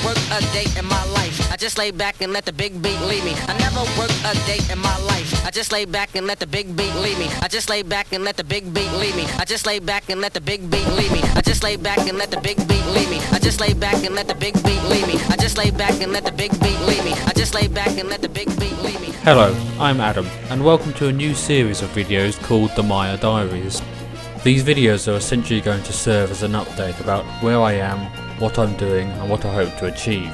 work a day in my life. I just lay back and let the big beat lead me. I never work a day in my life. I just lay back and let the big beat lead me. I just lay back and let the big beat lead me. I just lay back and let the big beat lead me. I just lay back and let the big beat lead me. I just lay back and let the big beat lead me. I just lay back and let the big beat lead me. I just lay back and let the big beat lead me. Hello, I'm Adam, and welcome to a new series of videos called the Maya Diaries. These videos are essentially going to serve as an update about where I am, what I'm doing, and what I hope to achieve.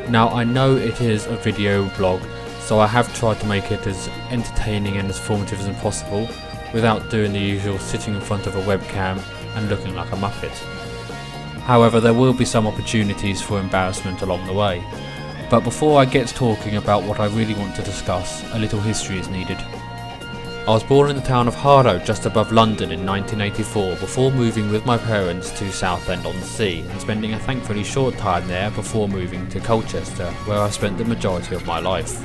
Now, I know it is a video blog, so I have tried to make it as entertaining and as formative as possible, without doing the usual sitting in front of a webcam and looking like a muppet. However, there will be some opportunities for embarrassment along the way. But before I get talking about what I really want to discuss, a little history is needed. I was born in the town of Harrow, just above London, in 1984, before moving with my parents to Southend-on-Sea and spending a thankfully short time there before moving to Colchester, where I spent the majority of my life.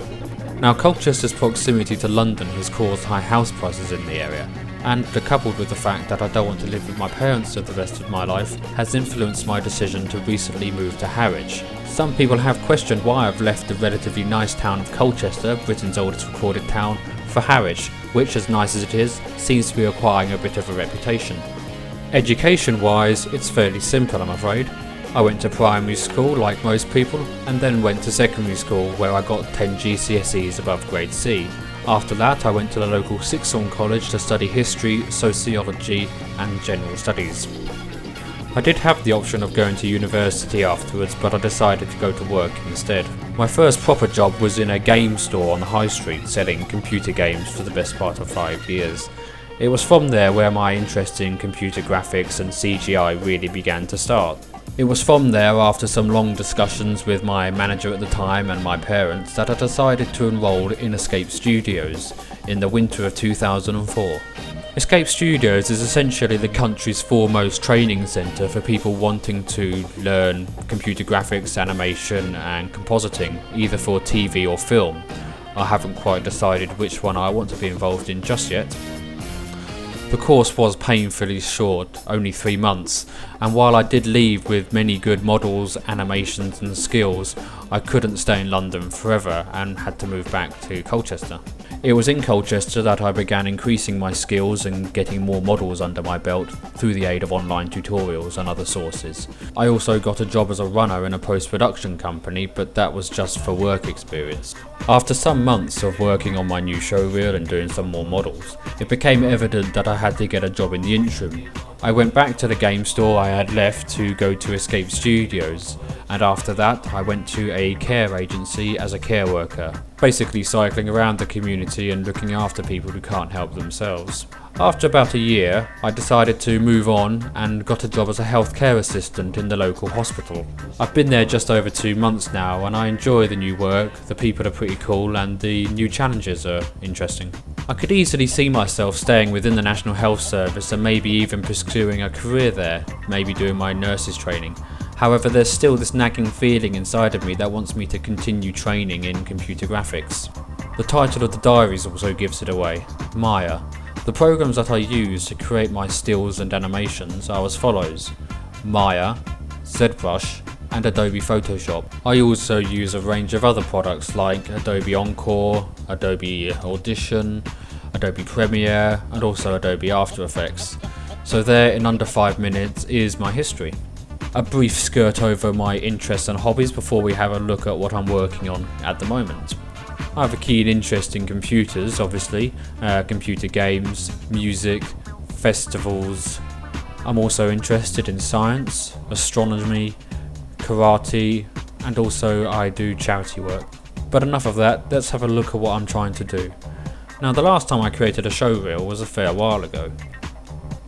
Now, Colchester's proximity to London has caused high house prices in the area, and coupled with the fact that I don't want to live with my parents for the rest of my life, has influenced my decision to recently move to Harwich. Some people have questioned why I've left the relatively nice town of Colchester, Britain's oldest recorded town, for Harwich, which, as nice as it is, seems to be acquiring a bit of a reputation. Education-wise, it's fairly simple, I'm afraid. I went to primary school like most people, and then went to secondary school where I got 10 GCSEs above grade C. After that, I went to the local sixth form college to study history, sociology and general studies. I did have the option of going to university afterwards, but I decided to go to work instead. My first proper job was in a game store on the high street, selling computer games for the best part of 5 years. It was from there where my interest in computer graphics and CGI really began to start. It was from there, after some long discussions with my manager at the time and my parents, that I decided to enroll in Escape Studios in the winter of 2004. Escape Studios is essentially the country's foremost training centre for people wanting to learn computer graphics, animation and compositing, either for TV or film. I haven't quite decided which one I want to be involved in just yet. The course was painfully short, only 3 months, and while I did leave with many good models, animations and skills, I couldn't stay in London forever and had to move back to Colchester. It was in Colchester that I began increasing my skills and getting more models under my belt through the aid of online tutorials and other sources. I also got a job as a runner in a post-production company, but that was just for work experience. After some months of working on my new showreel and doing some more models, it became evident that I had to get a job in the interim. I went back to the game store I had left to go to Escape Studios, and after that I went to a care agency as a care worker, basically cycling around the community and looking after people who can't help themselves. After about a year, I decided to move on and got a job as a healthcare assistant in the local hospital. I've been there just over 2 months now and I enjoy the new work, the people are pretty cool and the new challenges are interesting. I could easily see myself staying within the National Health Service and maybe even pursuing a career there, maybe doing my nurse's training. However, there's still this nagging feeling inside of me that wants me to continue training in computer graphics. The title of the diaries also gives it away, Maya. The programs that I use to create my stills and animations are as follows: Maya, ZBrush and Adobe Photoshop. I also use a range of other products like Adobe Encore, Adobe Audition, Adobe Premiere and also Adobe After Effects. So there, in under 5 minutes, is my history. A brief skirt over my interests and hobbies before we have a look at what I'm working on at the moment. I have a keen interest in computers, obviously, computer games, music, festivals. I'm also interested in science, astronomy, karate, and also I do charity work. But enough of that, let's have a look at what I'm trying to do. Now, the last time I created a showreel was a fair while ago.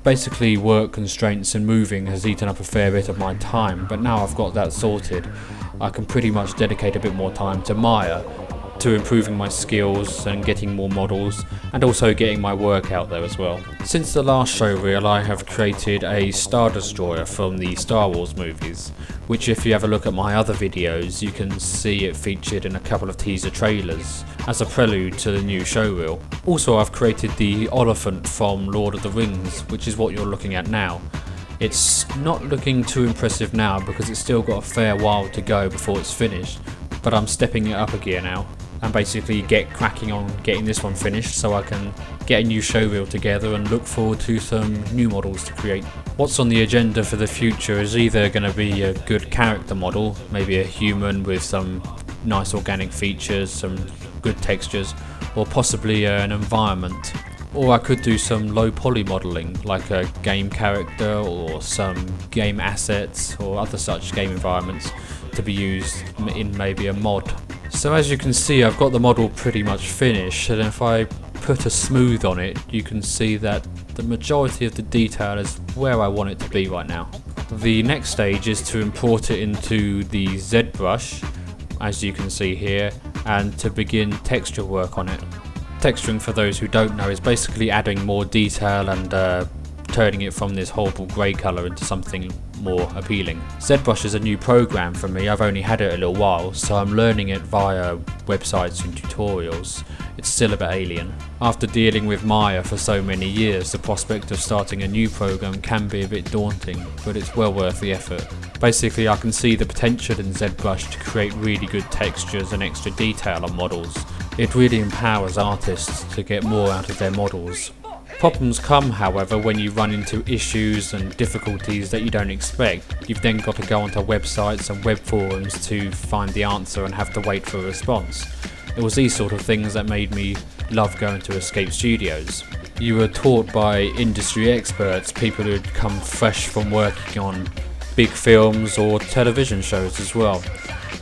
Basically, work constraints and moving has eaten up a fair bit of my time, but now I've got that sorted, I can pretty much dedicate a bit more time to Maya, to improving my skills and getting more models, and also getting my work out there as well. Since the last showreel, I have created a Star Destroyer from the Star Wars movies, which, if you have a look at my other videos, you can see it featured in a couple of teaser trailers as a prelude to the new showreel. Also, I've created the Oliphant from Lord of the Rings, which is what you're looking at now. It's not looking too impressive now because it's still got a fair while to go before it's finished, but I'm stepping it up a gear now and basically get cracking on getting this one finished so I can get a new show reel together and look forward to some new models to create. What's on the agenda for the future is either going to be a good character model, maybe a human with some nice organic features, some good textures, or possibly an environment. Or I could do some low poly modelling, like a game character or some game assets or other such game environments to be used in maybe a mod. So as you can see, I've got the model pretty much finished, and if I put a smooth on it, you can see that the majority of the detail is where I want it to be right now. The next stage is to import it into the ZBrush, as you can see here, and to begin texture work on it. Texturing, for those who don't know, is basically adding more detail and turning it from this horrible grey colour into something more appealing. ZBrush is a new program for me. I've only had it a little while, so I'm learning it via websites and tutorials. It's still a bit alien. After dealing with Maya for so many years, the prospect of starting a new program can be a bit daunting, but it's well worth the effort. Basically, I can see the potential in ZBrush to create really good textures and extra detail on models. It really empowers artists to get more out of their models. Problems come, however, when you run into issues and difficulties that you don't expect. You've then got to go onto websites and web forums to find the answer and have to wait for a response. It was these sort of things that made me love going to Escape Studios. You were taught by industry experts, people who had come fresh from working on big films or television shows as well.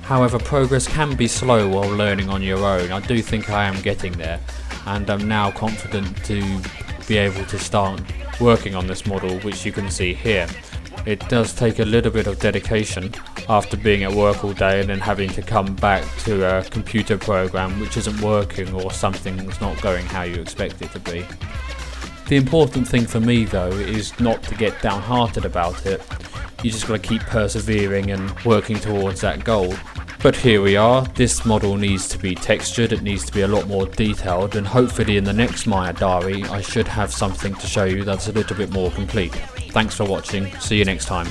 However, progress can be slow while learning on your own. I do think I am getting there, and I'm now confident to be able to start working on this model, which you can see here. It does take a little bit of dedication after being at work all day and then having to come back to a computer program which isn't working or something's not going how you expect it to be. The important thing for me though is not to get downhearted about it. You just got to keep persevering and working towards that goal. But here we are. This model needs to be textured, it needs to be a lot more detailed, and hopefully in the next Maya Diary I should have something to show you that's a little bit more complete. Thanks for watching, see you next time.